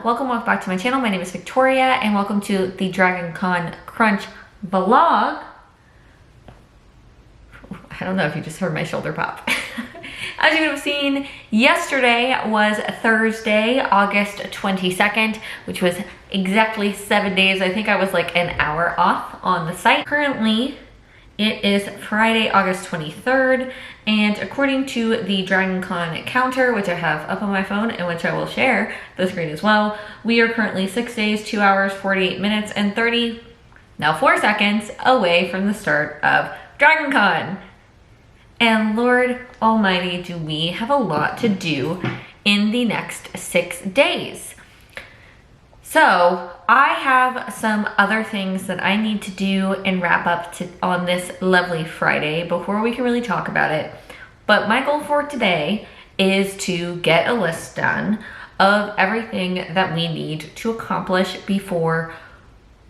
welcome back to my channel. My name is Victoria and welcome to the DragonCon Crunch vlog. I don't know if you just heard my shoulder pop. As you would have seen, yesterday was Thursday, August 22nd, which was exactly 7 days. I think I was like an hour off on the site. Currently, it is Friday, August 23rd, and according to the DragonCon counter, which I have up on my phone and which I will share the screen as well, we are currently 6 days, 2 hours, 48 minutes, and 4 seconds away from the start of DragonCon. And Lord Almighty, do we have a lot to do in the next 6 days. So I have some other things that I need to do and wrap up on this lovely Friday before we can really talk about it. But my goal for today is to get a list done of everything that we need to accomplish before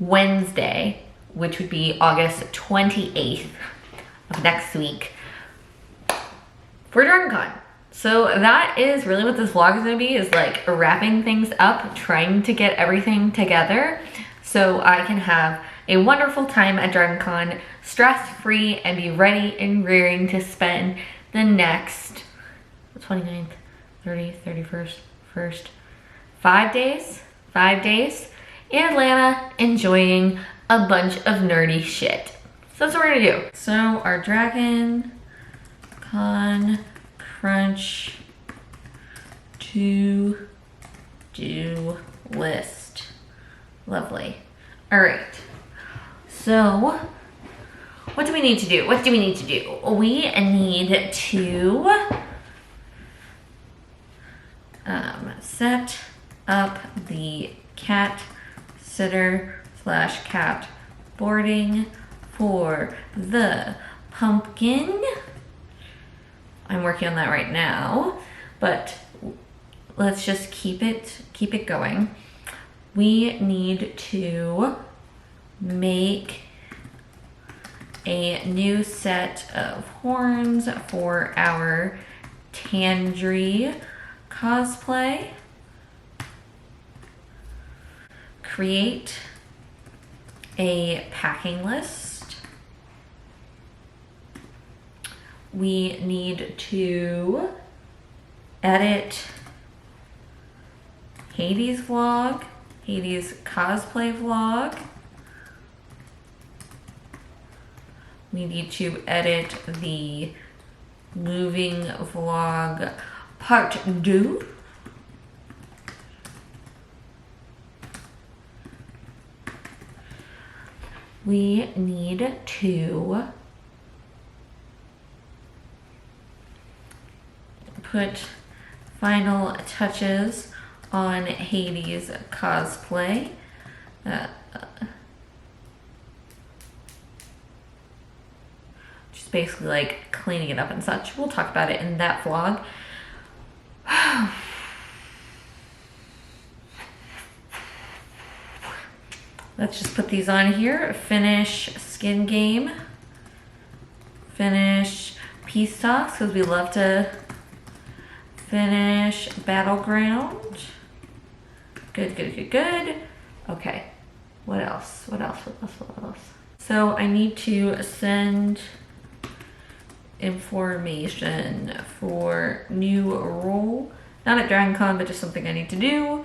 Wednesday, which would be August 28th of next week for DragonCon. So that is really what this vlog is going to be, is like wrapping things up, trying to get everything together so I can have a wonderful time at DragonCon, stress-free, and be ready and rearing to spend the next 29th, 30th, 31st, 1st, 5 days in Atlanta enjoying a bunch of nerdy shit. So that's what we're gonna do. So our DragonCon Crunch to do list. Lovely. All right. So what do we need to do? We need to set up the cat sitter / cat boarding for the pumpkin. I'm working on that right now, but let's just keep it going. We need to make a new set of horns for our Tandri cosplay. Create a packing list. We need to edit Hades vlog, Hades cosplay vlog. We need to edit the moving vlog part 2. We need to put final touches on Hades cosplay. Just basically like cleaning it up and such. We'll talk about it in that vlog. Let's just put these on here. Finish skin game. Finish peace talks, because we love to finish battleground. Good. Okay. What else? So I need to send information for new role. Not at DragonCon, but just something I need to do.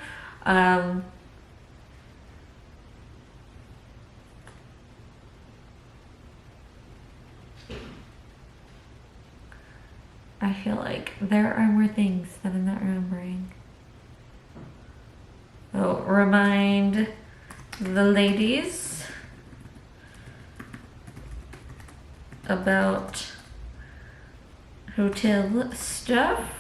I feel like there are more things that I'm not remembering. Oh, remind the ladies about hotel stuff.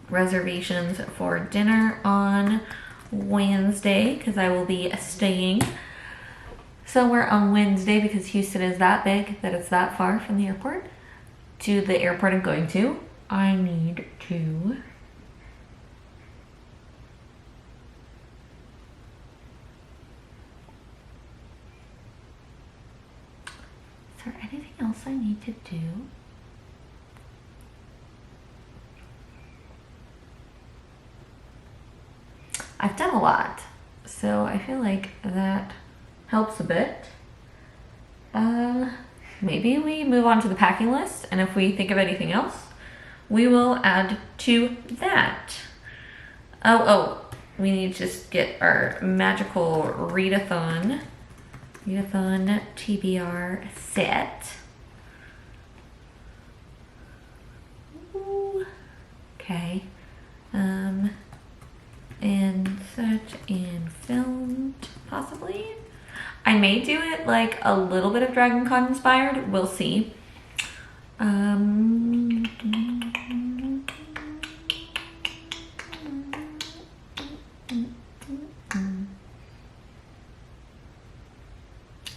Reservations for dinner on Wednesday, because I will be staying somewhere on Wednesday because Houston is that big that it's that far from the airport to the airport I'm going to. I need to there anything else I need to do? I've done a lot, so I feel like that helps a bit. Maybe we move on to the packing list, and if we think of anything else, we will add to that. Oh, we need to just get our magical Readathon TBR set. Ooh. Okay. And such and filmed, possibly. I may do it like a little bit of DragonCon inspired. We'll see.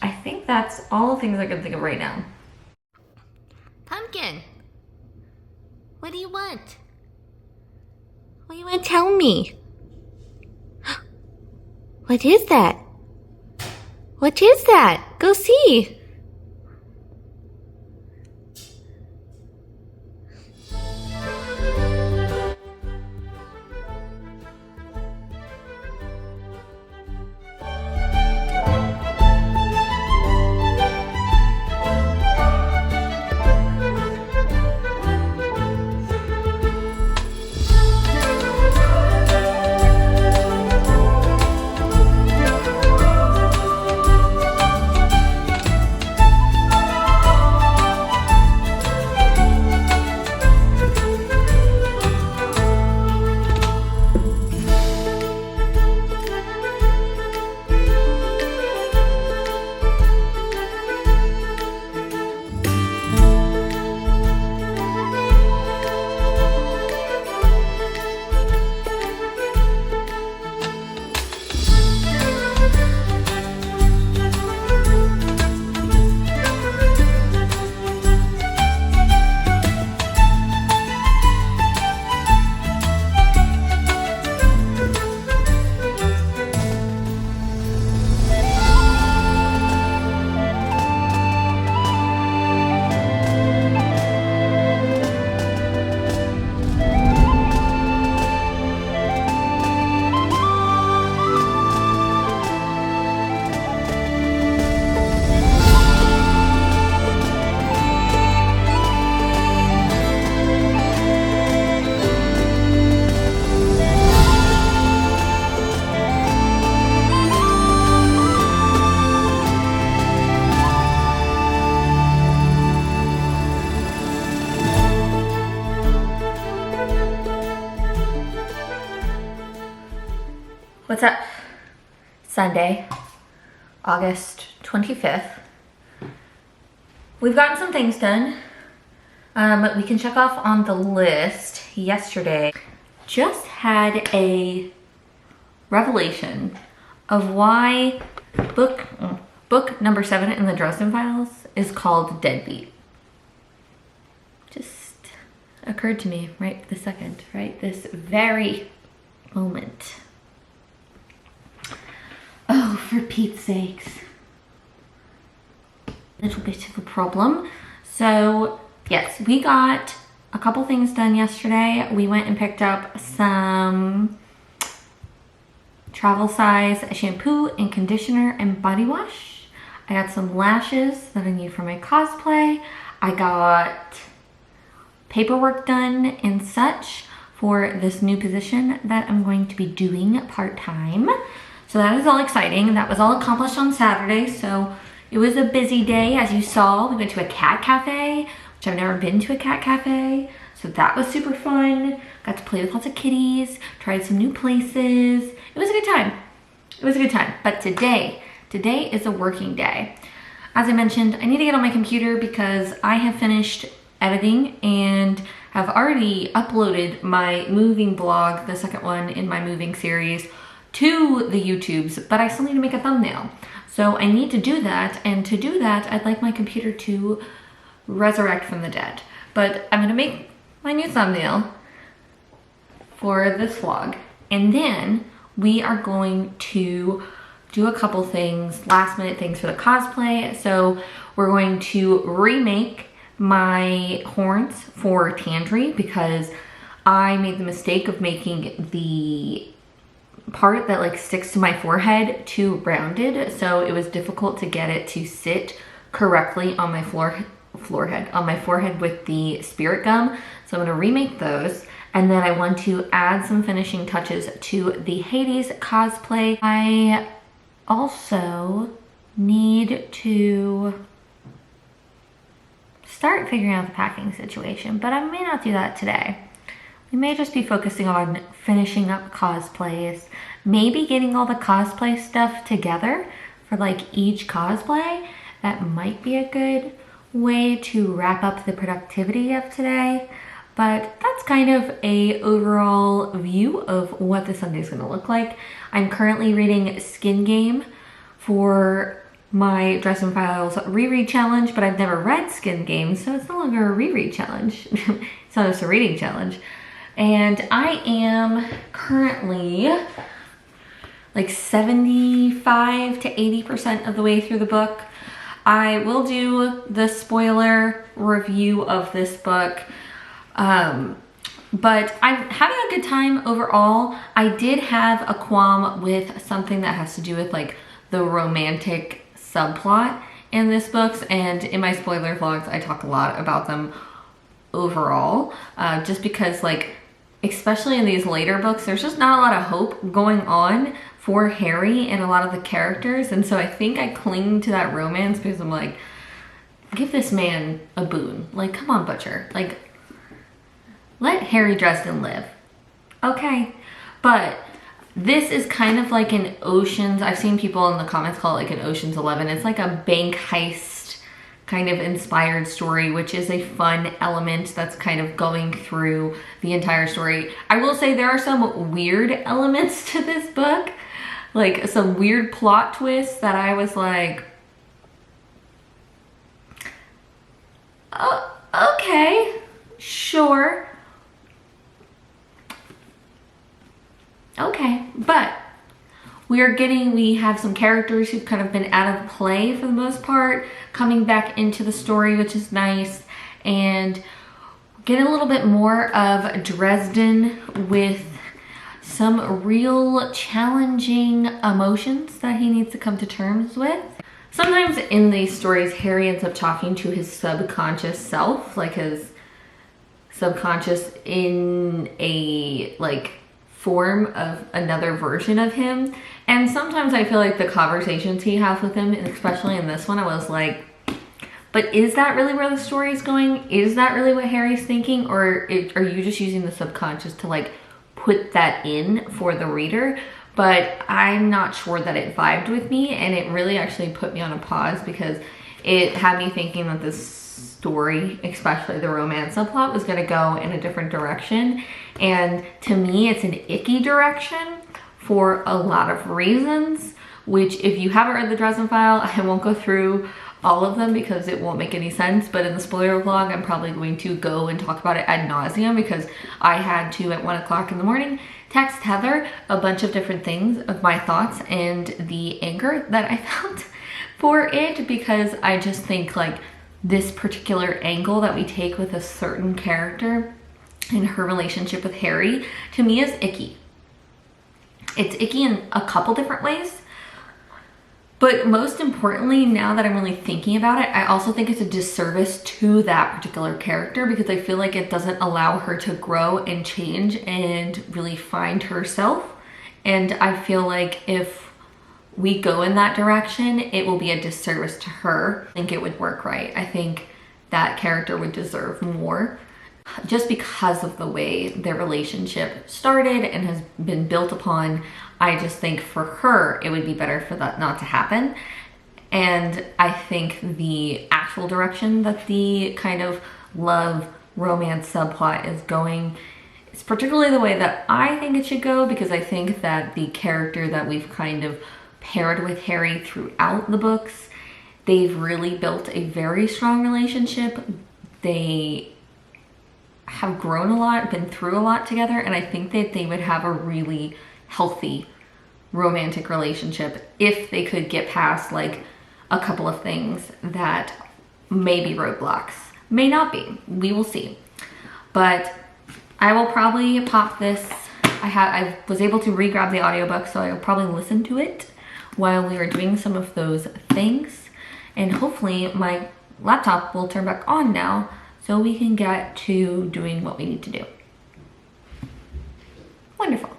I think that's all the things I can think of right now. Pumpkin, what do you want? What do you want to tell me? What is that? What is that? Go see. What's up? Sunday, August 25th. We've gotten some things done. We can check off on the list. Yesterday, just had a revelation of why book number 7 in the Dresden Files is called Deadbeat. Just occurred to me right this second, right this very moment. Oh, for Pete's sakes. Little bit of a problem. So, yes, we got a couple things done yesterday. We went and picked up some travel size shampoo and conditioner and body wash. I got some lashes that I need for my cosplay. I got paperwork done and such for this new position that I'm going to be doing part-time. So that is all exciting. That was all accomplished on Saturday. So it was a busy day, as you saw. We went to a cat cafe, which I've never been to a cat cafe. So that was super fun. Got to play with lots of kitties, tried some new places. It was a good time. It was a good time. But today is a working day. As I mentioned, I need to get on my computer because I have finished editing and have already uploaded my moving blog, the second one in my moving series, to the YouTubes, but I still need to make a thumbnail. So I need to do that, and to do that, I'd like my computer to resurrect from the dead. But I'm gonna make my new thumbnail for this vlog, and then we are going to do a couple things, last minute things for the cosplay. So we're going to remake my horns for Tandri because I made the mistake of making the part that like sticks to my forehead too rounded, so it was difficult to get it to sit correctly on my forehead with the spirit gum. So I'm going to remake those, and then I want to add some finishing touches to the Hades cosplay. I also need to start figuring out the packing situation, but I may not do that today. We may just be focusing on finishing up cosplays, maybe getting all the cosplay stuff together for like each cosplay. That might be a good way to wrap up the productivity of today. But that's kind of a overall view of what the Sunday is going to look like. I'm currently reading Skin Game for my Dress and Files reread challenge, but I've never read Skin Game, so it's no longer a reread challenge. It's not just a reading challenge. And I am currently like 75 to 80% of the way through the book. I will do the spoiler review of this book, but I'm having a good time overall. I did have a qualm with something that has to do with like the romantic subplot in this book, and in my spoiler vlogs I talk a lot about them overall, just because like especially in these later books there's just not a lot of hope going on for Harry and a lot of the characters, and so I think I cling to that romance because I'm like, give this man a boon. Like, come on, Butcher, like let Harry Dresden live. Okay. But this is kind of like an Ocean's, I've seen people in the comments call it like an Ocean's 11. It's like a bank heist kind of inspired story, which is a fun element that's kind of going through the entire story. I will say there are some weird elements to this book, like some weird plot twists that I was like, oh, okay, sure. Okay, but we have some characters who've kind of been out of play for the most part, coming back into the story, which is nice, and getting a little bit more of Dresden with some real challenging emotions that he needs to come to terms with. Sometimes in these stories, Harry ends up talking to his subconscious self, like his subconscious in a like form of another version of him. And sometimes I feel like the conversations he has with him, and especially in this one, I was like, but is that really where the story's going? Is that really what Harry's thinking? Or are you just using the subconscious to like put that in for the reader? But I'm not sure that it vibed with me, and it really actually put me on a pause because it had me thinking that this story, especially the romance subplot, was going to go in a different direction. And to me, it's an icky direction for a lot of reasons, which if you haven't read the Dresden File, I won't go through all of them because it won't make any sense. But in the spoiler vlog, I'm probably going to go and talk about it ad nauseum because I had to, at 1 o'clock in the morning, text Heather a bunch of different things of my thoughts and the anger that I felt for it, because I just think like this particular angle that we take with a certain character and her relationship with Harry, to me, is icky. It's icky in a couple different ways, but most importantly, now that I'm really thinking about it, I also think it's a disservice to that particular character because I feel like it doesn't allow her to grow and change and really find herself. And I feel like if we go in that direction, it will be a disservice to her. I think it would work right. I think that character would deserve more just because of the way their relationship started and has been built upon. I just think for her, it would be better for that not to happen. And I think the actual direction that the kind of love romance subplot is going is particularly the way that I think it should go, because I think that the character that we've kind of paired with Harry throughout the books, they've really built a very strong relationship. They have grown a lot, been through a lot together, and I think that they would have a really healthy romantic relationship if they could get past like a couple of things that may be roadblocks. May not be, we will see. But I will probably pop this. I was able to re-grab the audiobook, so I'll probably listen to it while we are doing some of those things. And hopefully my laptop will turn back on now so we can get to doing what we need to do. Wonderful.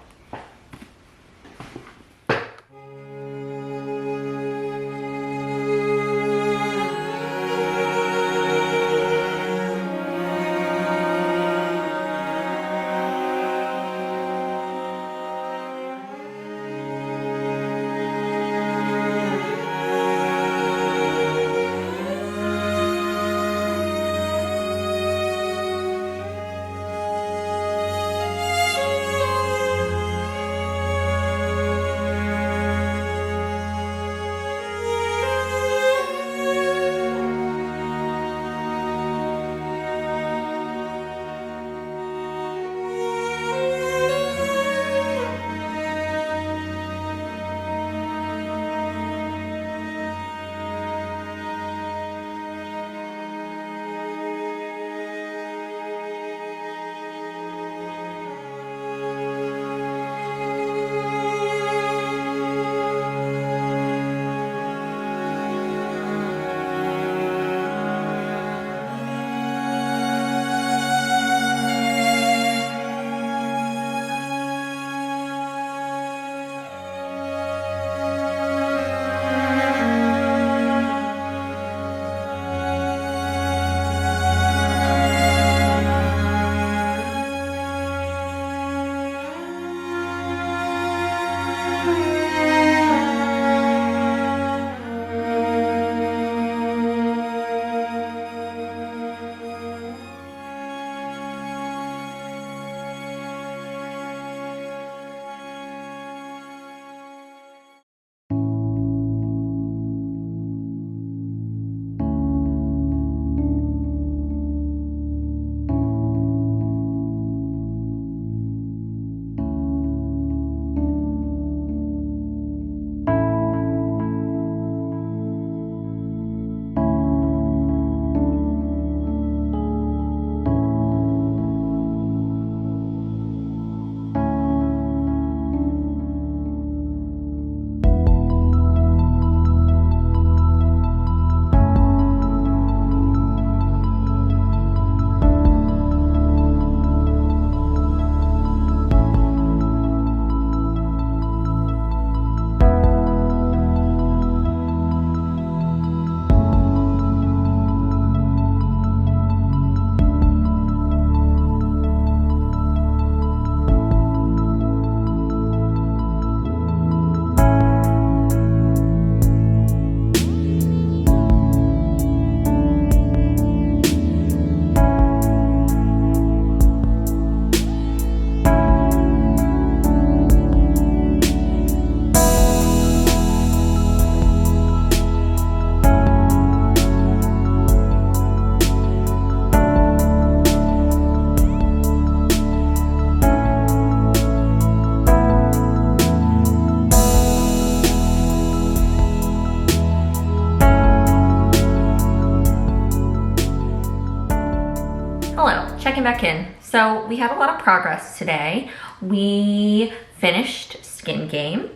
checking back in. So we have a lot of progress today. We finished Skin Game.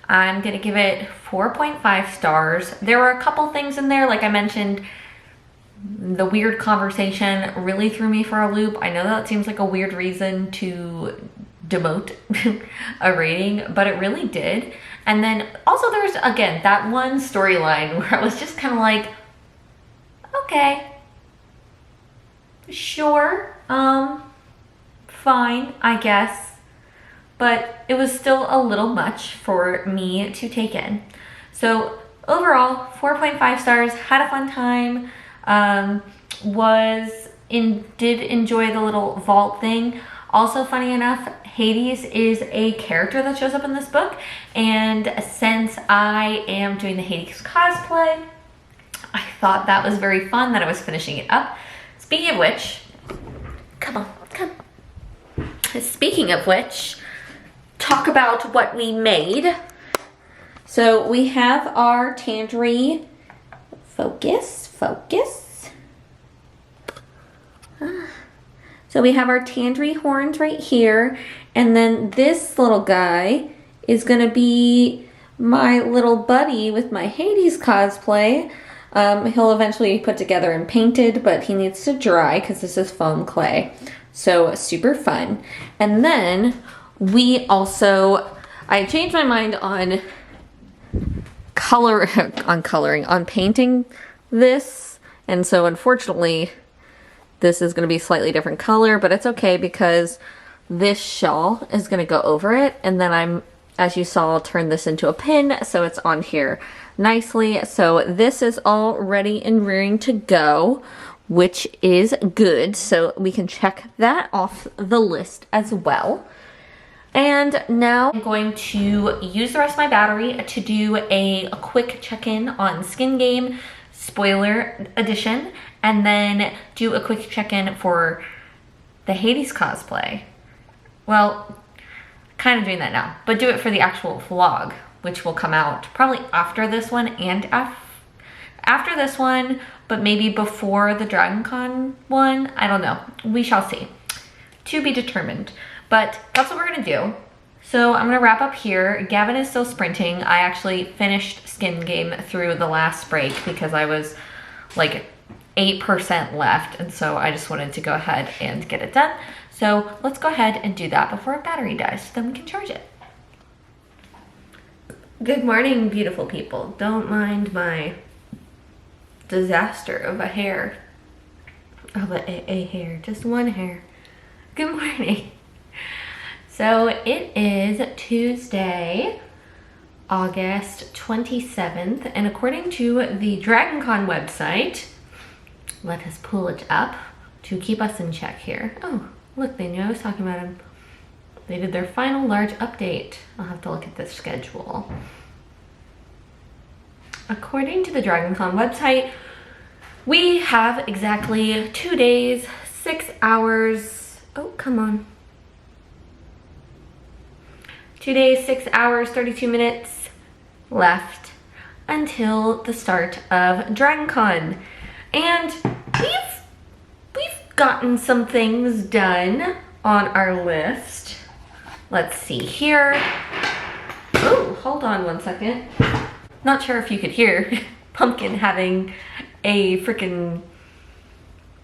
I'm gonna give it 4.5 stars. There were a couple things in there, like I mentioned, the weird conversation really threw me for a loop. I know that seems like a weird reason to demote a rating, but it really did. And then also there's, again, that one storyline where I was just kind of like, okay, sure, fine, I guess. But it was still a little much for me to take in. So overall, 4.5 stars, had a fun time, did enjoy the little vault thing. Also, funny enough, Hades is a character that shows up in this book, and since I am doing the Hades cosplay, I thought that was very fun that I was finishing it up. Speaking of which, come. Speaking of which, talk about what we made. So we have our tangerine. Focus. So we have our tangerine horns right here. And then this little guy is gonna be my little buddy with my Hades cosplay. He'll eventually be put together and painted, but he needs to dry because this is foam clay. So super fun. And then we also, I changed my mind on on painting this. And so unfortunately, this is going to be a slightly different color, but it's okay because this shawl is going to go over it. And then as you saw, I'll turn this into a pin so it's on here nicely. So this is all ready and rearing to go, which is good. So we can check that off the list as well. And now I'm going to use the rest of my battery to do a quick check-in on Skin Game Spoiler Edition, and then do a quick check-in for the Hades cosplay. Well, kind of doing that now, but do it for the actual vlog, which will come out probably after this one and after this one, but maybe before the DragonCon one. I don't know. We shall see. To be determined. But that's what we're gonna do. So I'm gonna wrap up here. Gavin is still sprinting. I actually finished Skin Game through the last break because I was like 8% left, and so I just wanted to go ahead and get it done. So let's go ahead and do that before our battery dies, so then we can charge it. Good morning, beautiful people. Don't mind my disaster of a hair. Of a hair, just one hair. Good morning. So it is Tuesday, August 27th, and according to the DragonCon website, let us pull it up to keep us in check here. Oh, look, they knew I was talking about them. They did their final large update. I'll have to look at this schedule. According to the DragonCon website, we have exactly 2 days, 6 hours. Oh, come on. 2 days, 6 hours, 32 minutes left until the start of DragonCon. And we've gotten some things done on our list. Let's see here. Oh, hold on one second. Not sure if you could hear Pumpkin having a freaking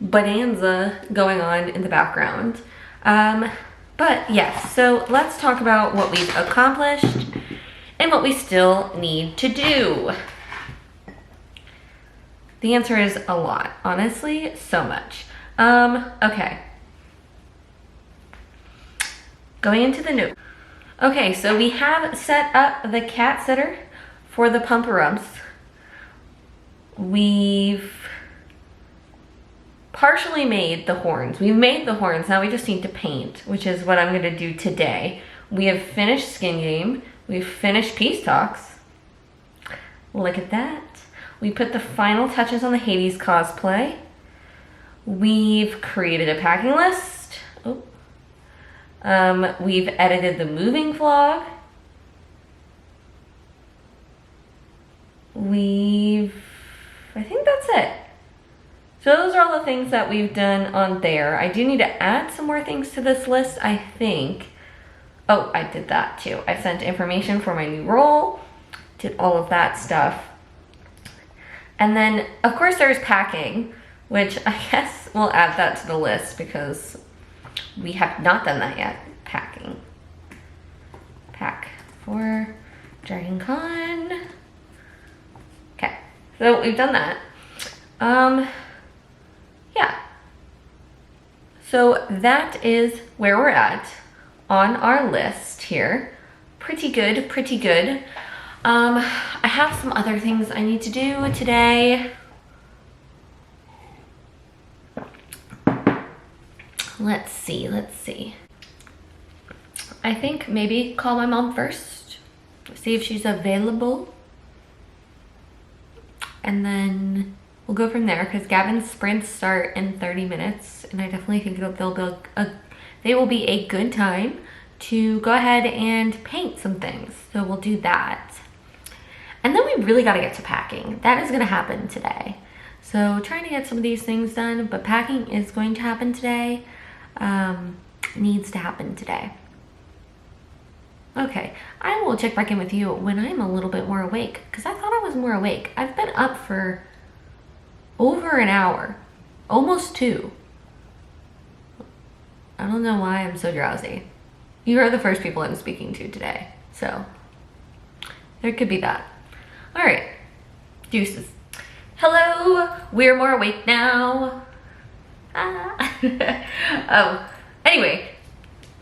bonanza going on in the background. But yes, so let's talk about what we've accomplished and what we still need to do. The answer is a lot, honestly, so much. Okay. Going into the note. Okay, so we have set up the cat sitter for the Pumperumps. We've partially made the horns. We've made the horns, now we just need to paint, which is what I'm gonna do today. We have finished Skin Game. We've finished Peace Talks. Look at that. We put the final touches on the Hades cosplay. We've created a packing list. Oh. We've edited the moving vlog. I think that's it. So those are all the things that we've done on there. I do need to add some more things to this list, I think. Oh, I did that too. I sent information for my new role, did all of that stuff. And then, of course, there's packing, which I guess we'll add that to the list because we have not done that yet. Packing. Pack for DragonCon. Okay, so we've done that. Yeah. So that is where we're at on our list here. Pretty good, pretty good. I have some other things I need to do today. Let's see. I think maybe call my mom first, see if she's available. And then we'll go from there because Gavin's sprints start in 30 minutes and I definitely think they will be a good time to go ahead and paint some things. So we'll do that. I really got to get to packing. That is going to happen today. So trying to get some of these things done, but packing is going to happen today. Needs to happen today. Okay, I will check back in with you when I'm a little bit more awake, because I thought I was more awake. I've been up for over an hour, almost 2. I don't know why I'm so drowsy. You are the first people I'm speaking to today, so there could be that. All right, deuces. Hello, we're more awake now. Anyway,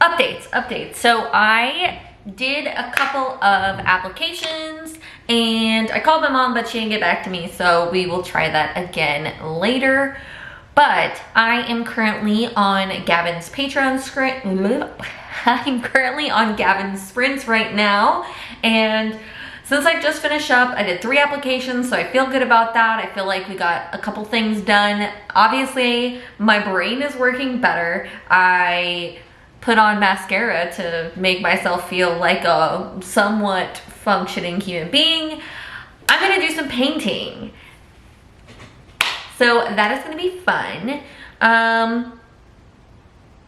updates. So I did a couple of applications and I called my mom, but she didn't get back to me, so we will try that again later. But I am currently on Gavin's Patreon script. I'm currently on Gavin's sprints right now, and since I just finished up, I did 3 applications, so I feel good about that. I feel like we got a couple things done. Obviously, my brain is working better. I put on mascara to make myself feel like a somewhat functioning human being. I'm gonna do some painting. So that is gonna be fun.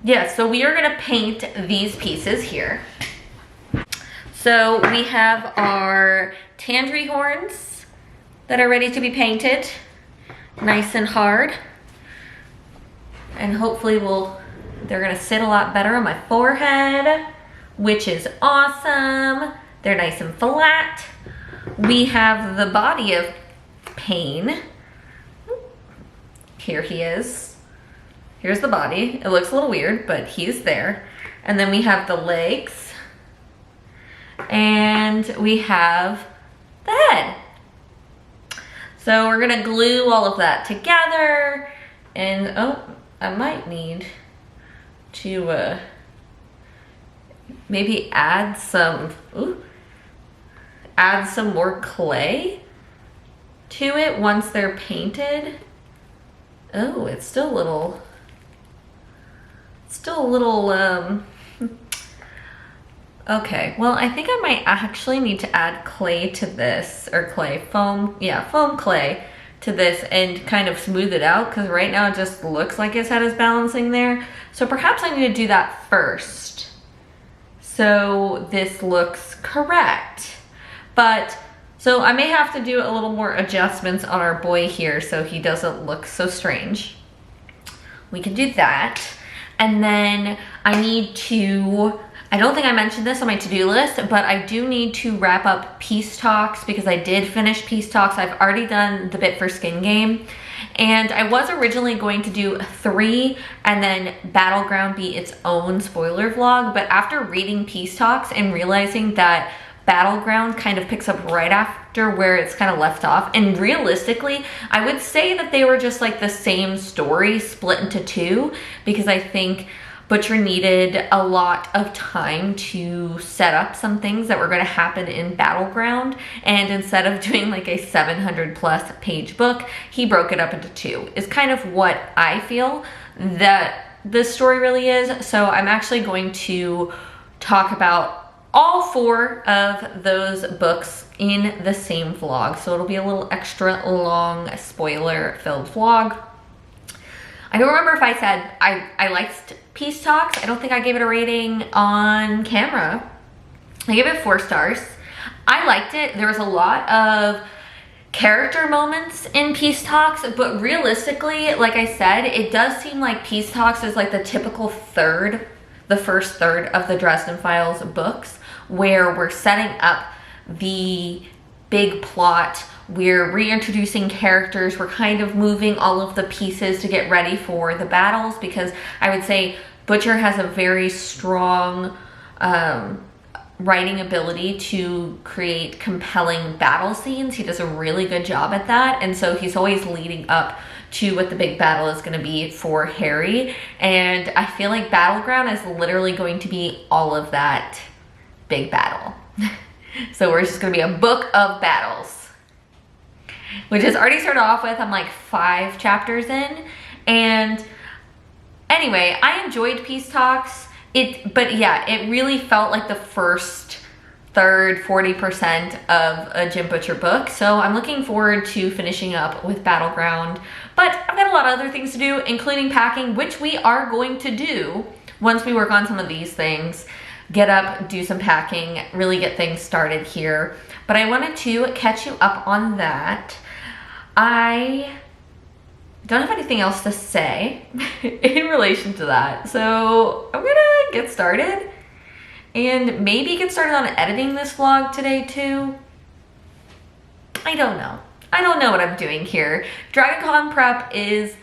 Yeah, so we are gonna paint these pieces here. So we have our tangerine horns that are ready to be painted, nice and hard. And hopefully they're gonna sit a lot better on my forehead, which is awesome. They're nice and flat. We have the body of Pain. Here he is. Here's the body. It looks a little weird, but he's there. And then we have the legs. And we have the head. So we're gonna glue all of that together. And oh, I might need to maybe add some more clay to it once they're painted. Oh, it's still a little okay, well, I think I might actually need to add clay to this, or foam clay to this and kind of smooth it out, because right now it just looks like his head is balancing there. So perhaps I need to do that first, so this looks correct. But, so I may have to do a little more adjustments on our boy here so he doesn't look so strange. We can do that. And then I need to, I don't think I mentioned this on my to-do list, but I do need to wrap up Peace Talks, because I did finish Peace Talks. I've already done the bit for Skin Game. And I was originally going to do 3 and then Battleground be its own spoiler vlog. But after reading Peace Talks and realizing that Battleground kind of picks up right after where it's kind of left off, and realistically I would say that they were just like the same story split into 2, because I think Butcher needed a lot of time to set up some things that were going to happen in Battleground, and instead of doing like a 700+ page book, he broke it up into 2, is kind of what I feel that this story really is. So I'm actually going to talk about all 4 of those books in the same vlog. So it'll be a little extra long spoiler-filled vlog. I don't remember if I said I liked Peace Talks. I don't think I gave it a rating on camera. I gave it 4 stars. I liked it. There was a lot of character moments in Peace Talks, but realistically, like I said, it does seem like Peace Talks is like the typical the first third of the Dresden Files books, where we're setting up the big plot, we're reintroducing characters, we're kind of moving all of the pieces to get ready for the battles, because I would say Butcher has a very strong writing ability to create compelling battle scenes. He does a really good job at that, and so he's always leading up to what the big battle is going to be for Harry, and I feel like Battleground is literally going to be all of that big battle. So we're just going to be a book of battles, which has already started off with, I'm like 5 chapters in. And anyway, I enjoyed Peace Talks. But yeah, it really felt like the first third 40% of a Jim Butcher book. So I'm looking forward to finishing up with Battleground. But I've got a lot of other things to do, including packing, which we are going to do once we work on some of these things. Get up, do some packing, really get things started here. But I wanted to catch you up on that. I don't have anything else to say in relation to that. So I'm gonna get started and maybe get started on editing this vlog today too. I don't know. I don't know what I'm doing here. DragonCon prep is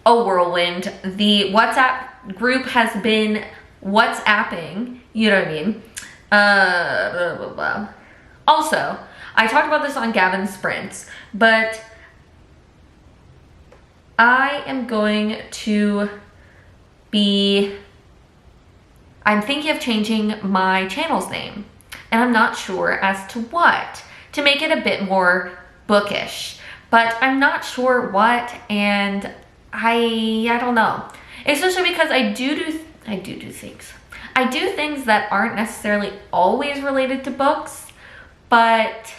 a whirlwind. The WhatsApp group has been WhatsApping, you know what I mean? Blah, blah, blah. Also, I talked about this on Gavin's sprints, but I am going to be, I'm thinking of changing my channel's name, and I'm not sure as to what, to make it a bit more bookish, but I'm not sure what, and I don't know. Especially because I do things. I do things that aren't necessarily always related to books, but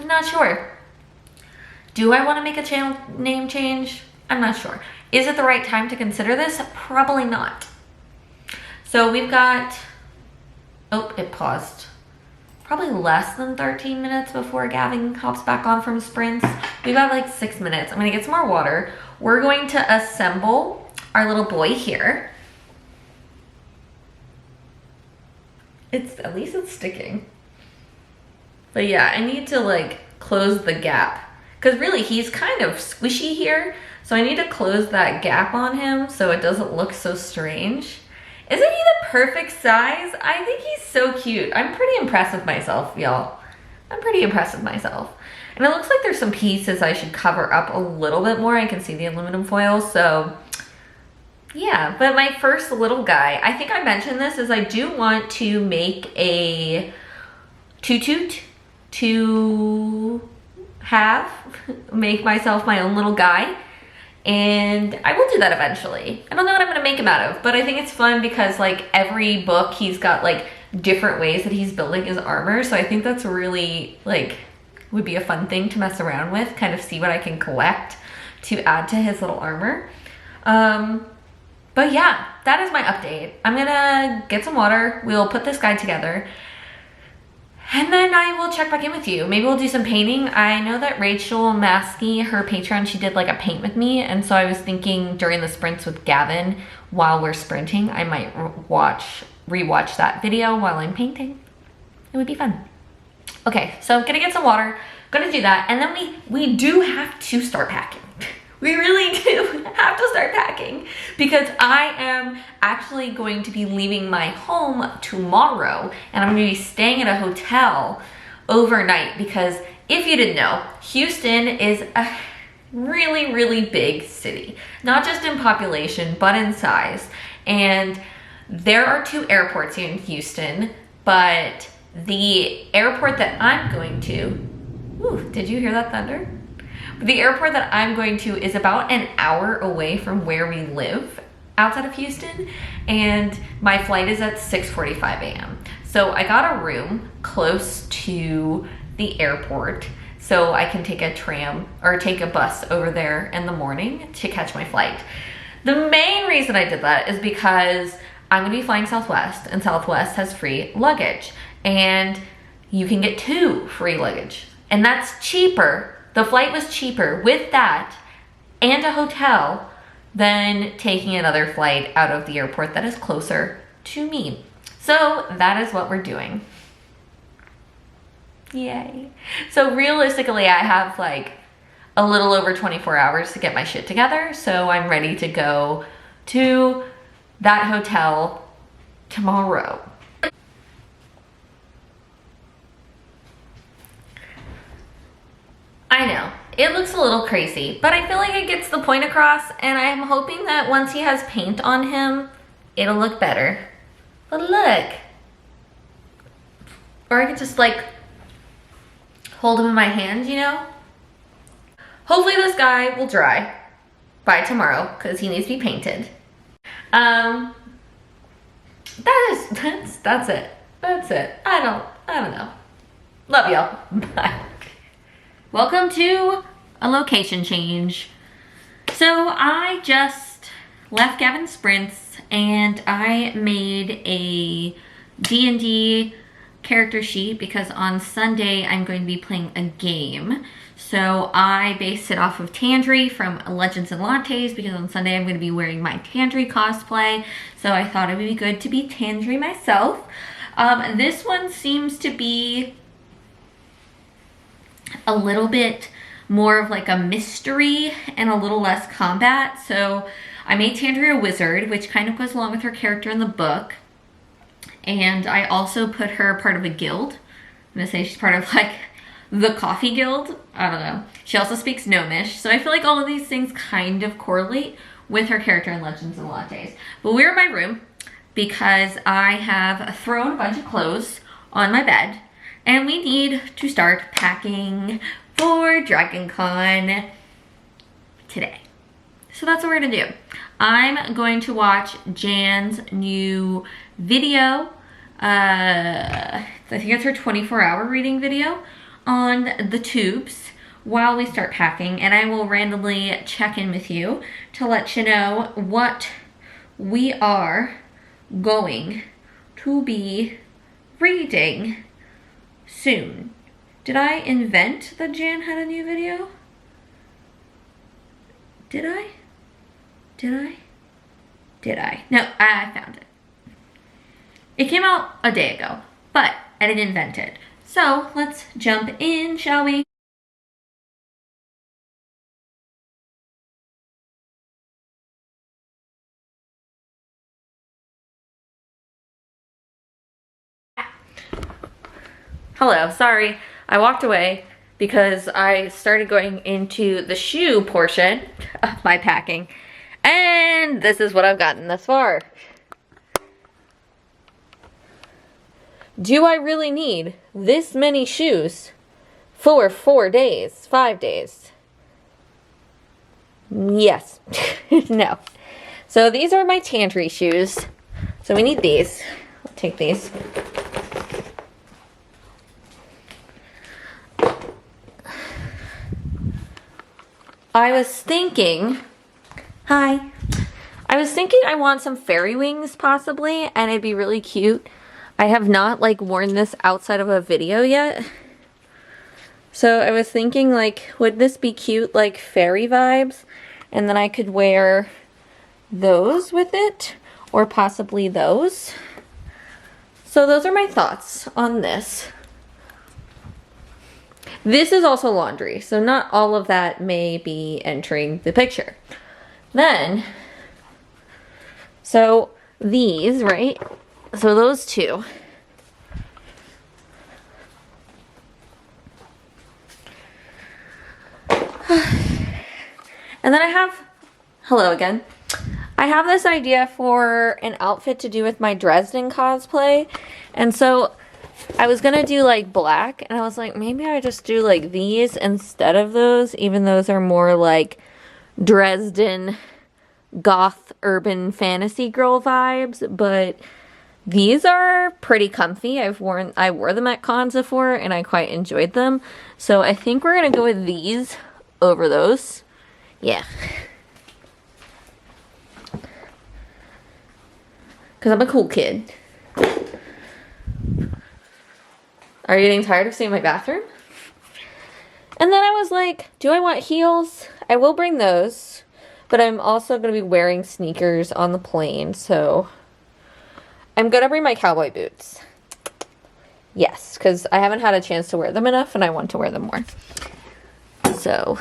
I'm not sure. Do I want to make a channel name change? I'm not sure. Is it the right time to consider this? Probably not. So we've got, oh, it paused. Probably less than 13 minutes before Gavin hops back on from sprints. We've got like 6 minutes. I'm gonna get some more water. We're going to assemble our little boy here. At least it's sticking. But yeah, I need to like close the gap. Cause really he's kind of squishy here. So I need to close that gap on him so it doesn't look so strange. Isn't he the perfect size? I think he's so cute. I'm pretty impressed with myself, y'all. I'm pretty impressed with myself. And it looks like there's some pieces I should cover up a little bit more. I can see the aluminum foil, so yeah. But my first little guy, I think I mentioned this, is I do want to make a toot to have, make myself my own little guy. And I will do that eventually. I don't know what I'm gonna make him out of, but I think it's fun because like every book he's got like different ways that he's building his armor. So I think that's really like, would be a fun thing to mess around with, kind of see what I can collect to add to his little armor. But yeah, that is my update. I'm gonna get some water. We'll put this guide together. And then I will check back in with you. Maybe we'll do some painting. I know that Rachel Maskey, her Patreon, she did like a paint with me. And so I was thinking during the sprints with Gavin, while we're sprinting, I might rewatch that video while I'm painting. It would be fun. Okay, so I'm gonna get some water, gonna do that. And then we do have to start packing. We really do have to start packing because I am actually going to be leaving my home tomorrow and I'm gonna be staying at a hotel overnight because if you didn't know, Houston is a really, really big city, not just in population, but in size. And there are 2 airports here in Houston, but the airport that I'm going to, ooh, did you hear that thunder? The airport that I'm going to is about an hour away from where we live outside of Houston, and my flight is at 6:45 a.m. So I got a room close to the airport so I can take a tram or take a bus over there in the morning to catch my flight. The main reason I did that is because I'm gonna be flying Southwest, and Southwest has free luggage, and you can get 2 free luggage, and that's cheaper. The flight was cheaper with that and a hotel than taking another flight out of the airport that is closer to me. So that is what we're doing. Yay. So realistically, I have like a little over 24 hours to get my shit together. So I'm ready to go to that hotel tomorrow. I know, it looks a little crazy, but I feel like it gets the point across, and I'm hoping that once he has paint on him, it'll look better. But look. Or I could just like hold him in my hand, you know? Hopefully this guy will dry by tomorrow because he needs to be painted. That's it. That's it. I don't know. Love y'all. Bye. Welcome to a location change. So I just left Gavin Sprints and I made a D&D character sheet because on Sunday I'm going to be playing a game. So I based it off of Tandri from Legends and Lattes because on Sunday I'm going to be wearing my Tandri cosplay. So I thought it would be good to be Tandri myself. This one seems to be a little bit more of like a mystery and a little less combat. So I made Tandri a wizard, which kind of goes along with her character in the book. And I also put her part of a guild. I'm gonna say she's part of like the coffee guild. I don't know. She also speaks Gnomish. So I feel like all of these things kind of correlate with her character in Legends and Lattes. But we're in my room because I have thrown a bunch of clothes on my bed and we need to start packing for DragonCon today. So that's what we're gonna do. I'm going to watch Jan's new video. I think it's her 24-hour reading video on the tubes while we start packing, and I will randomly check in with you to let you know what we are going to be reading soon. Did I invent that Jan had a new video? Did I? No, I found it. It came out a day ago, but I didn't invent it. So let's jump in, shall we? Hello, sorry. I walked away because I started going into the shoe portion of my packing. And this is what I've gotten thus far. Do I really need this many shoes for 4 days, 5 days? Yes. No. So these are my Tandri shoes. So we need these. I'll take these. I was thinking, I want some fairy wings possibly, and it'd be really cute. I have not like worn this outside of a video yet. So I was thinking like, would this be cute like fairy vibes? And then I could wear those with it, or possibly those. So those are my thoughts on this. This is also laundry, so not all of that may be entering the picture. Then, so these, right? So those two. And then I have, hello again. I have this idea for an outfit to do with my Dresden cosplay. And so I was gonna do like black, and I was like, maybe I just do like these instead of those, even those are more like Dresden goth urban fantasy girl vibes, but these are pretty comfy. I wore them at cons before and I quite enjoyed them. So I think we're gonna go with these over those. Yeah. Cause I'm a cool kid. Are you getting tired of seeing my bathroom? And then I was like, do I want heels? I will bring those, but I'm also going to be wearing sneakers on the plane, so I'm going to bring my cowboy boots. Yes, because I haven't had a chance to wear them enough, and I want to wear them more. So,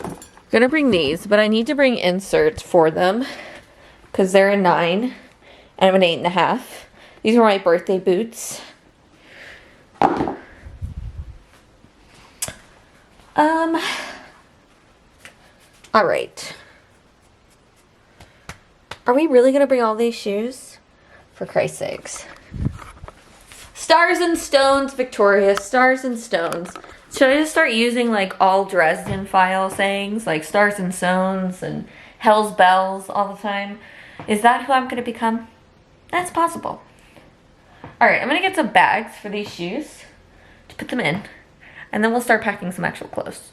I'm going to bring these, but I need to bring inserts for them, because they're a 9, and I'm an 8.5. These are my birthday boots. All right. Are we really gonna bring all these shoes? For Christ's sakes. Stars and Stones, Victoria. Stars and Stones. Should I just start using like all Dresden file sayings, like Stars and Stones and Hell's Bells all the time? Is that who I'm gonna become? That's possible. All right, I'm gonna get some bags for these shoes to put them in, and then we'll start packing some actual clothes.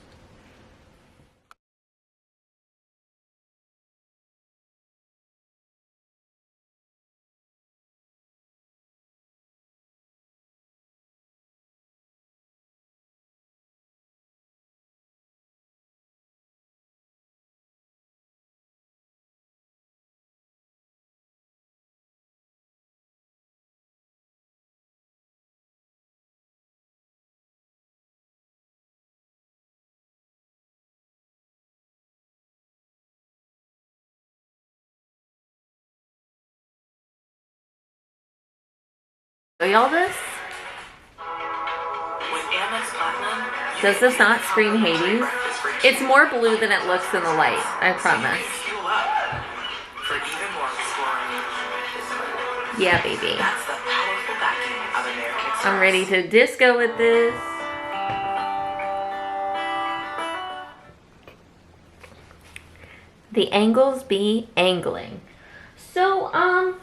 Show y'all this? Does this not scream Hades? It's more blue than it looks in the light, I promise. Yeah, baby. I'm ready to disco with this. The angles be angling. So,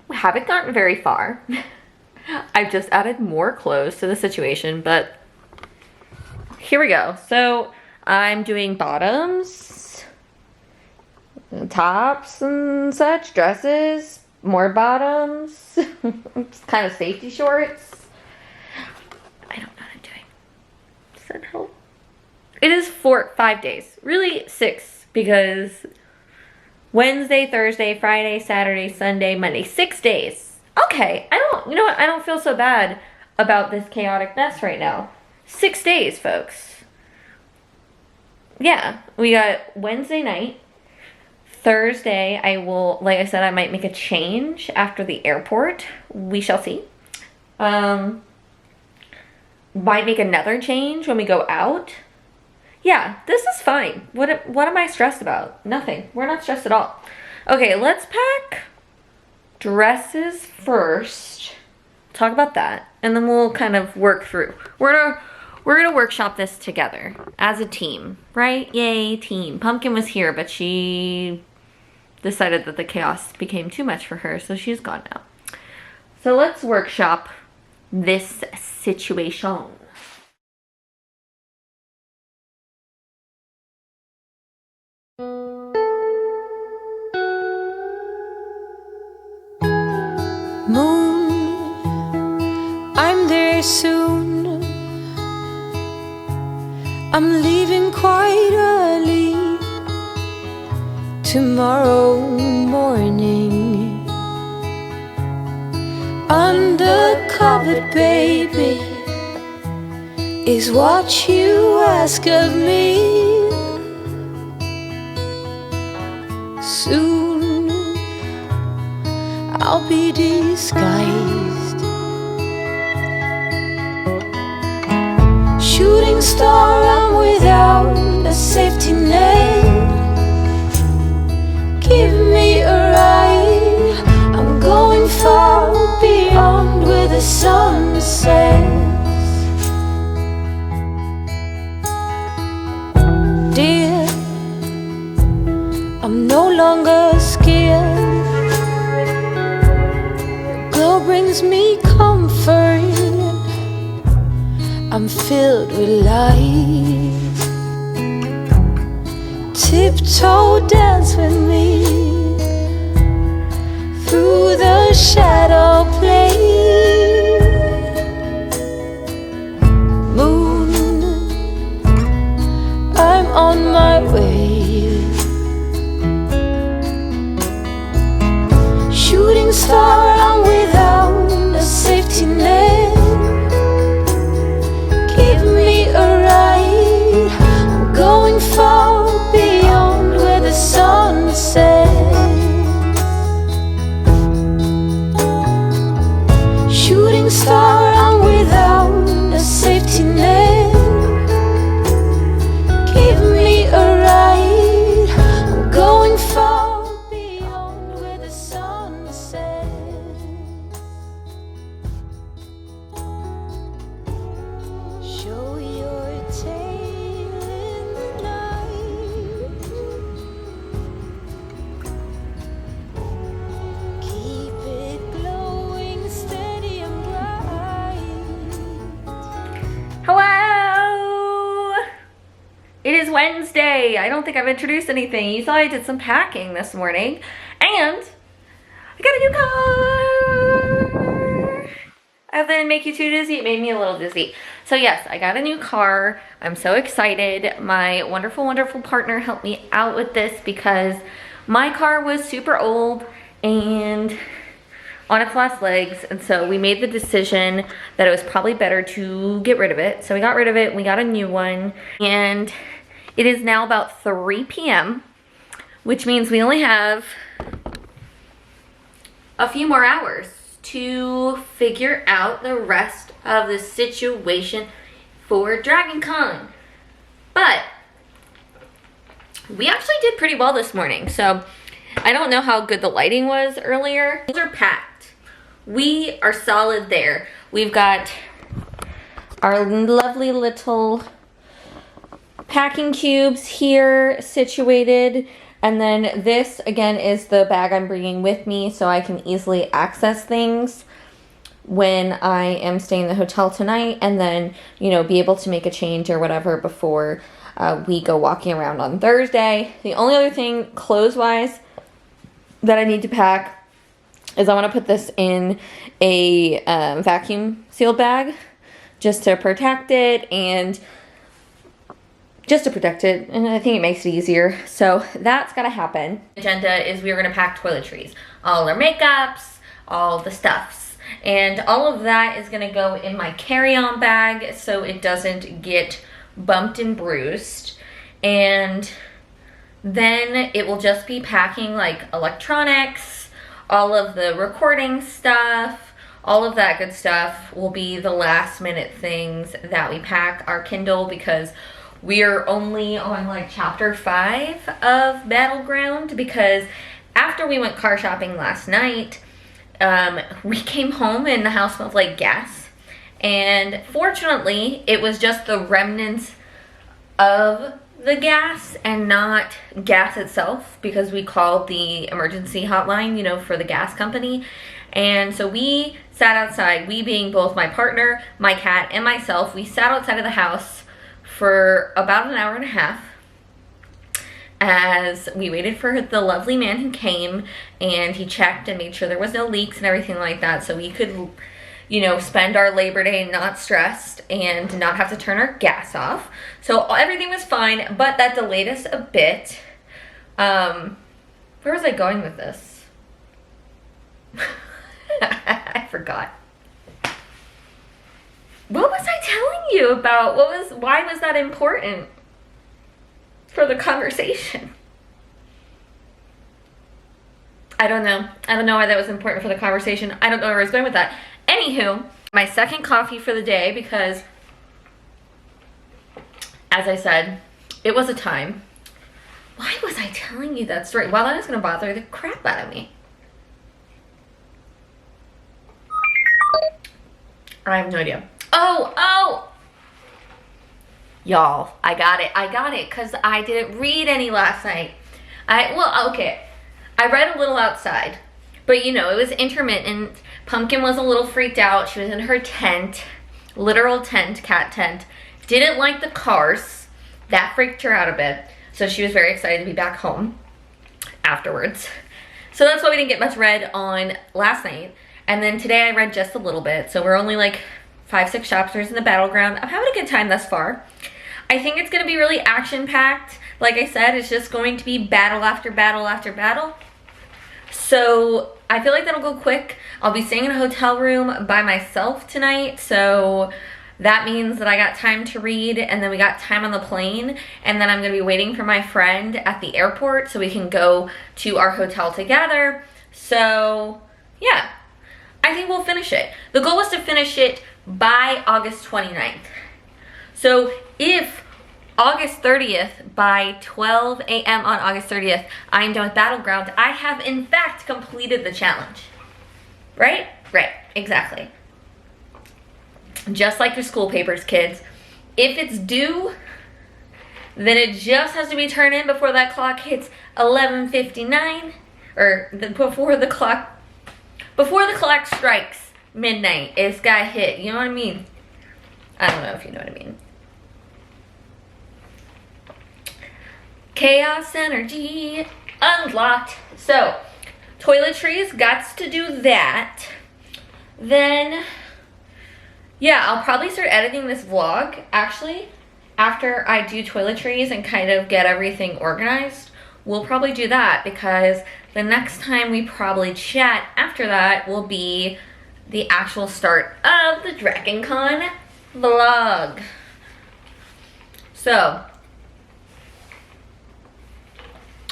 we haven't gotten very far. I've just added more clothes to the situation, but here we go. So I'm doing bottoms, tops and such, dresses, more bottoms, just kind of safety shorts. I don't know what I'm doing. Does that help? It is 5 days, really 6, because Wednesday, Thursday, Friday, Saturday, Sunday, Monday, 6 days. Okay, you know what? I don't feel so bad about this chaotic mess right now. 6 days, folks. Yeah, we got Wednesday night. Thursday, like I said, I might make a change after the airport. We shall see. Might make another change when we go out. Yeah, this is fine. What am I stressed about? Nothing. We're not stressed at all. Okay, let's pack dresses first. Talk about that, and then we'll kind of work through. We're gonna workshop this together as a team, right? Yay, team. Pumpkin was here, but she decided that the chaos became too much for her, so she's gone now. So let's workshop this situation. Moon, I'm there soon. I'm leaving quite early tomorrow morning. Undercover, baby, is what you ask of me. Soon I'll be disguised. Shooting star, I'm without a safety net. Give me a ride. I'm going far beyond where the sun sets. Dear, I'm no longer scared. Glow brings me comfort. I'm filled with light. Tiptoe, dance with me through the shadow play. Moon, I'm on my way. Shooting star, I'm without a safety net. Give me a ride. I'm going far beyond where the sun sets. It is Wednesday. I don't think I've introduced anything. You saw I did some packing this morning. And I got a new car. I hope that didn't make you too dizzy. It made me a little dizzy. So yes, I got a new car. I'm so excited. My wonderful, wonderful partner helped me out with this because my car was super old and on its last legs, and so we made the decision that it was probably better to get rid of it. So we got rid of it, we got a new one, and it is now about 3 p.m., which means we only have a few more hours to figure out the rest of the situation for DragonCon. But we actually did pretty well this morning, so I don't know how good the lighting was earlier. These are packed. We are solid there. We've got our lovely little packing cubes here situated. And then this, again, is the bag I'm bringing with me so I can easily access things when I am staying in the hotel tonight. And then, you know, be able to make a change or whatever before we go walking around on Thursday. The only other thing, clothes-wise, that I need to pack is I want to put this in a vacuum sealed bag just to protect it and I think it makes it easier. So that's got to happen. Agenda is we're going to pack toiletries, all our makeups, all the stuffs, and all of that is going to go in my carry-on bag so it doesn't get bumped and bruised. And then it will just be packing like electronics, all of the recording stuff, all of that good stuff will be the last minute things that we pack. Our Kindle, because we're only on like chapter 5 of Battleground, because after we went car shopping last night, we came home and the house smelled like gas. And fortunately, it was just the remnants of the gas and not gas itself, because we called the emergency hotline, you know, for the gas company. And so we sat outside, we being both my partner, my cat, and myself. We sat outside of the house for about an hour and a half as we waited for the lovely man who came, and he checked and made sure there was no leaks and everything like that, so we could, you know, spend our Labor Day not stressed and not have to turn our gas off. So everything was fine, but that delayed us a bit. Where was I going with this? I forgot. What was I telling you about? Why was that important for the conversation? I don't know. I don't know why that was important for the conversation. I don't know where I was going with that. Anywho, my second coffee for the day, because as I said, it was a time. Why was I telling you that story? Well, that is going to bother the crap out of me. I have no idea. Oh! Y'all, I got it, because I didn't read any last night. Okay. I read a little outside, but you know, it was intermittent. Pumpkin was a little freaked out. She was in her tent, literal tent, cat tent. Didn't like the cars. That freaked her out a bit. So she was very excited to be back home afterwards. So that's why we didn't get much read on last night. And then today I read just a little bit. So we're only like 5-6 chapters in the Battleground. I'm having a good time thus far. I think it's going to be really action-packed. Like I said, it's just going to be battle after battle after battle. So I feel like that'll go quick. I'll be staying in a hotel room by myself tonight, so that means that I got time to read, and then we got time on the plane, and then I'm going to be waiting for my friend at the airport so we can go to our hotel together. So yeah, I think we'll finish it. The goal was to finish it by August 29th. So if August 30th, by 12 a.m. on August 30th, I'm done with Battleground, I have in fact completed the challenge. Right? Right, exactly. Just like your school papers, kids. If it's due, then it just has to be turned in before that clock hits 11:59, or before the clock strikes midnight. It's got hit. You know what I mean? I don't know if you know what I mean. Chaos energy unlocked. So, toiletries, gots to do that. Then, yeah, I'll probably start editing this vlog, actually, after I do toiletries and kind of get everything organized. We'll probably do that because the next time we probably chat after that will be the actual start of the DragonCon vlog. So,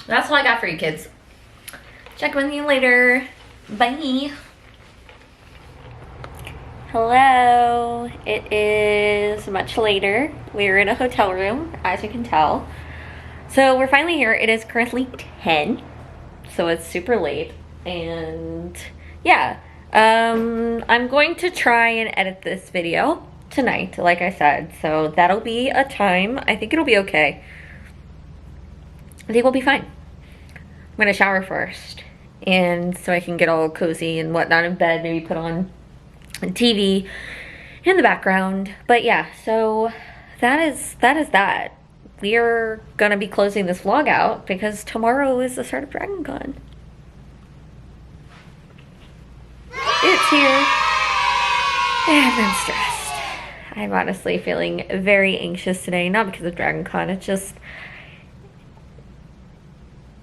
that's all I got for you kids. Check with you later. Bye. Hello. It is much later. We're in a hotel room, as you can tell. So we're finally here. It is currently 10, so it's super late. And yeah, I'm going to try and edit this video tonight, like I said. So that'll be a time. I think it'll be okay. I think we'll be fine. I'm gonna shower first, and so I can get all cozy and whatnot in bed, maybe put on a TV in the background. But yeah, so that is that. We're gonna be closing this vlog out because tomorrow is the start of DragonCon. It's here, and I'm stressed. I'm honestly feeling very anxious today, not because of DragonCon, it's just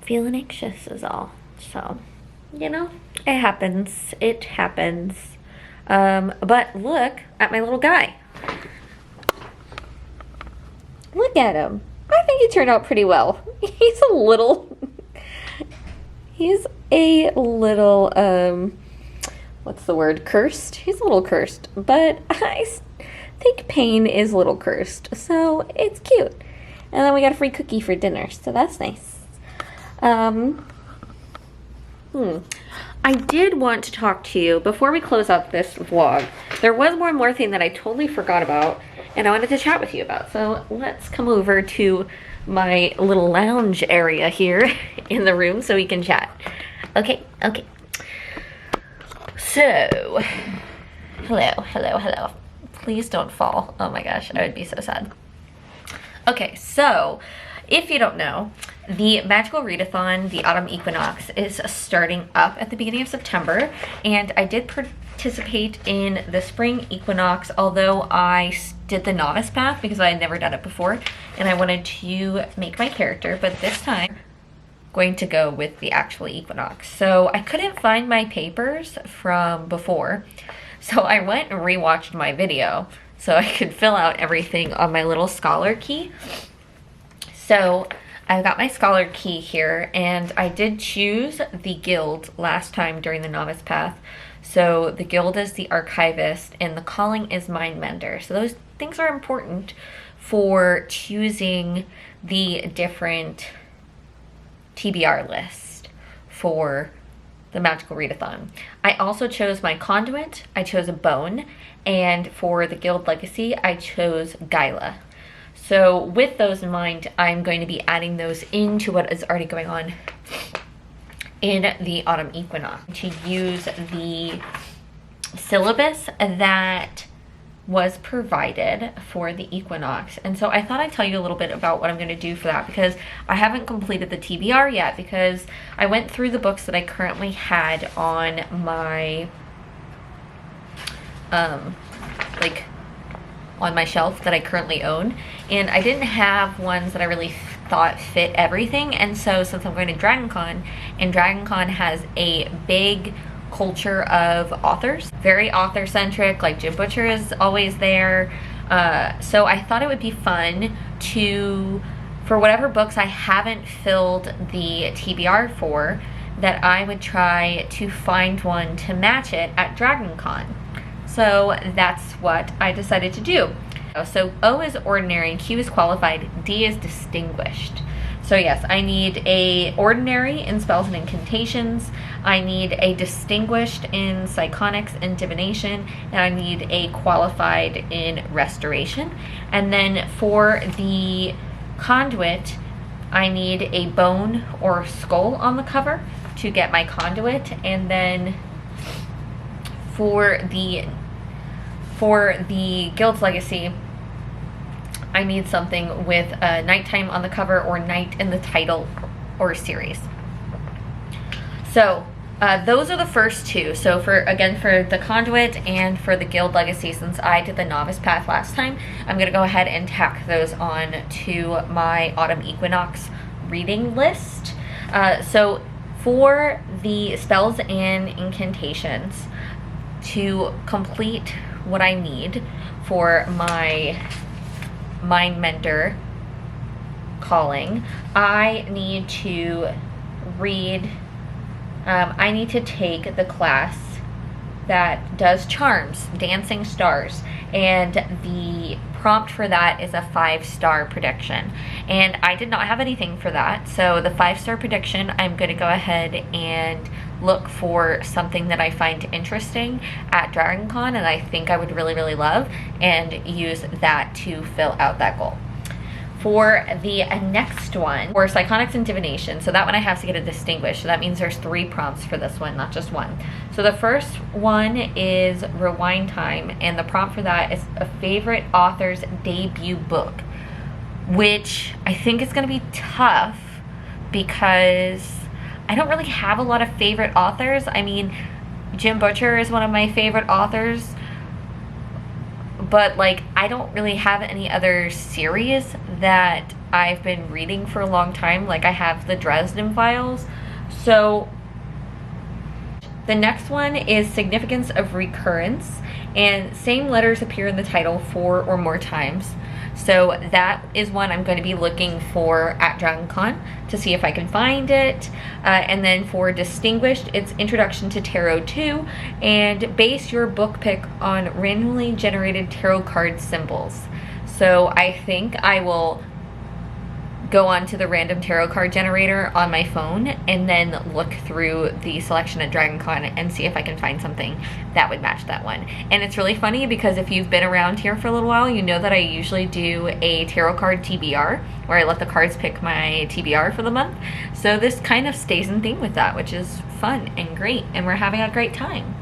feeling anxious is all. So, you know, it happens. It happens. But look at my little guy. Look at him. I think he turned out pretty well. He's a little, what's the word? Cursed? He's a little cursed, but I think Pain is a little cursed, so it's cute. And then we got a free cookie for dinner, so that's nice. I did want to talk to you before we close out this vlog. There was one more thing that I totally forgot about and I wanted to chat with you about. So let's come over to my little lounge area here in the room so we can chat. Okay. So, hello. Please don't fall. Oh my gosh, I would be so sad. Okay, so if you don't know, the Magical Readathon, the Autumn Equinox, is starting up at the beginning of September, and I did participate in the Spring Equinox, although I did the Novice Path because I had never done it before, and I wanted to make my character, but this time I'm going to go with the actual Equinox. So I couldn't find my papers from before, so I went and rewatched my video so I could fill out everything on my little scholar key. So I've got my scholar key here, and I did choose the guild last time during the Novice Path. So the guild is the Archivist, and the calling is Mind Mender. So those things are important for choosing the different TBR list for the Magical Readathon. I also chose my Conduit, I chose a Bone, and for the Guild Legacy, I chose Gyla. So with those in mind, I'm going to be adding those into what is already going on in the Autumn Equinox to use the syllabus that was provided for the Equinox. And so I thought I'd tell you a little bit about what I'm going to do for that, because I haven't completed the TBR yet, because I went through the books that I currently had on my on my shelf that I currently own, and I didn't have ones that I really thought fit everything. And so since I'm going to DragonCon, and DragonCon has a big culture of authors, very author centric, like Jim Butcher is always there, so I thought it would be fun to, for whatever books I haven't filled the TBR for, that I would try to find one to match it at DragonCon. So that's what I decided to do. So O is ordinary, Q is qualified, D is distinguished. So yes, I need a ordinary in spells and incantations, I need a distinguished in psionics and divination, and I need a qualified in restoration. And then for the conduit, I need a bone or skull on the cover to get my conduit. And then for the Guild's Legacy, I need something with nighttime on the cover or night in the title or series. So those are the first two. So for the Conduit and for the Guild Legacy, since I did the Novice Path last time, I'm going to go ahead and tack those on to my Autumn Equinox reading list. So for the spells and incantations, to complete what I need for my Mind Mender calling, I need to read, I need to take the class that does charms, Dancing Stars, and the prompt for that is a 5-star prediction. And I did not have anything for that, so the 5-star prediction, I'm going to go ahead and look for something that I find interesting at DragonCon and I think I would really, really love, and use that to fill out that goal. For the next one, for Psychonics and Divination, so that one I have to get a distinguished, so that means there's 3 prompts for this one, not just one. So the first one is Rewind Time, and the prompt for that is a favorite author's debut book, which I think is going to be tough because I don't really have a lot of favorite authors. I mean, Jim Butcher is one of my favorite authors, but like I don't really have any other series that I've been reading for a long time. Like I have the Dresden Files. So the next one is Significance of Recurrence, and same letters appear in the title 4 or more times. So that is one I'm going to be looking for at DragonCon to see if I can find it. And then for Distinguished, it's Introduction to Tarot 2, and base your book pick on randomly generated tarot card symbols. So I think I will go onto the random tarot card generator on my phone and then look through the selection at DragonCon and see if I can find something that would match that one. And it's really funny because if you've been around here for a little while, you know that I usually do a tarot card TBR where I let the cards pick my TBR for the month. So this kind of stays in theme with that, which is fun and great, and we're having a great time.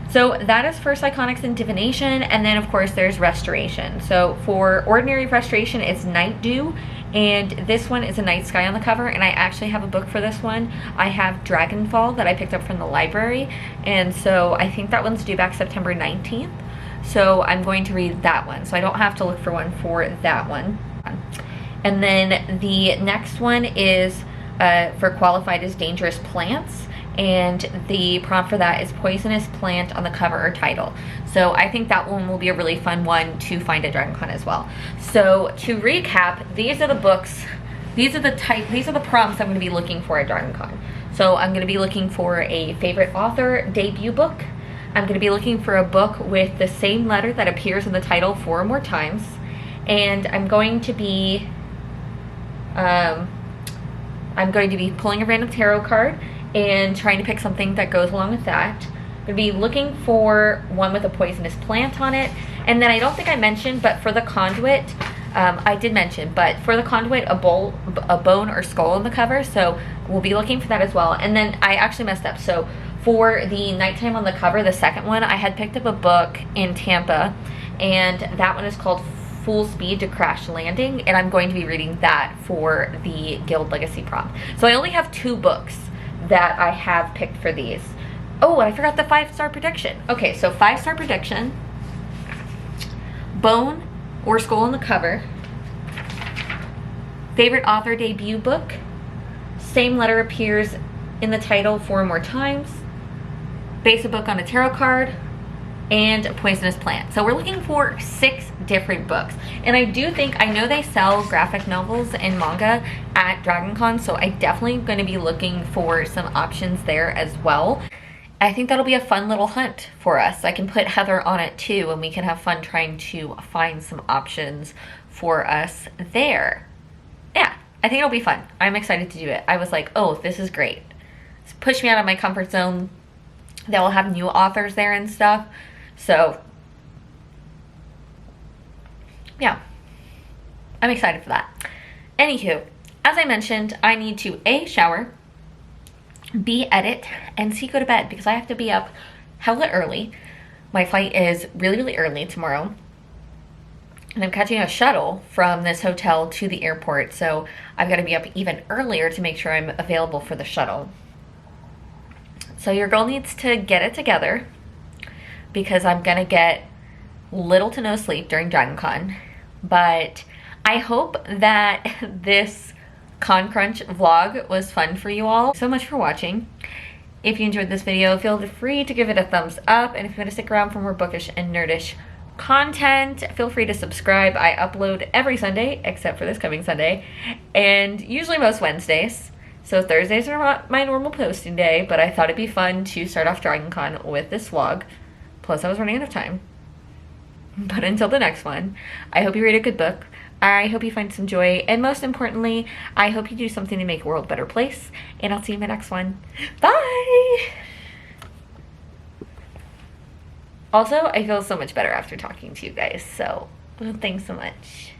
So that is for Psychonics and Divination, and then of course there's Restoration. So for Ordinary Restoration, it's Night Dew, and this one is a night sky on the cover, and I actually have a book for this one. I have Dragonfall that I picked up from the library, and so I think that one's due back September 19th. So I'm going to read that one, so I don't have to look for one for that one. And then the next one is for Qualified as Dangerous Plants, and the prompt for that is Poisonous Plant on the cover or title. So I think that one will be a really fun one to find at DragonCon as well. So to recap, these are the books, these are the prompts I'm going to be looking for at DragonCon. So I'm going to be looking for a favorite author debut book. I'm going to be looking for a book with the same letter that appears in the title 4 or more times. And I'm going to be pulling a random tarot card and trying to pick something that goes along with that. I'm going to be looking for one with a poisonous plant on it. And then I don't think I mentioned, but for the Conduit, I did mention, but for the Conduit, a bone or skull on the cover. So we'll be looking for that as well. And then I actually messed up. So for the Nighttime on the cover, the second one, I had picked up a book in Tampa, and that one is called Full Speed to Crash Landing, and I'm going to be reading that for the Guild Legacy prompt. So I only have 2 books that I have picked for these. Oh, I forgot the 5-star prediction. Okay, so 5-star prediction, bone or skull on the cover, favorite author debut book, same letter appears in the title 4 or more times, base a book on a tarot card, and a poisonous plant. So we're looking for 6 different books. And I do think, I know they sell graphic novels and manga at DragonCon, so I definitely going to be looking for some options there as well. I think that'll be a fun little hunt for us. I can put Heather on it too, and we can have fun trying to find some options for us there. Yeah, I think it'll be fun. I'm excited to do it. I was like, oh, this is great. It's pushed me out of my comfort zone. They will have new authors there and stuff. So, yeah, I'm excited for that. Anywho, as I mentioned, I need to A, shower, B, edit, and C, go to bed because I have to be up hella early. My flight is really, really early tomorrow. And I'm catching a shuttle from this hotel to the airport, so I've got to be up even earlier to make sure I'm available for the shuttle. So your girl needs to get it together because I'm going to get little to no sleep during DragonCon. But I hope that this Con Crunch vlog was fun for you all. So much for watching. If you enjoyed this video, feel free to give it a thumbs up. And if you want to stick around for more bookish and nerdish content, feel free to subscribe. I upload every Sunday except for this coming Sunday, and usually most Wednesdays. So Thursdays are not my normal posting day, but I thought it'd be fun to start off DragonCon with this vlog. Plus I was running out of time. But until the next one, I hope you read a good book. I hope you find some joy, and most importantly, I hope you do something to make the world a better place, and I'll see you in my next one. Bye! Also, I feel so much better after talking to you guys, so thanks so much.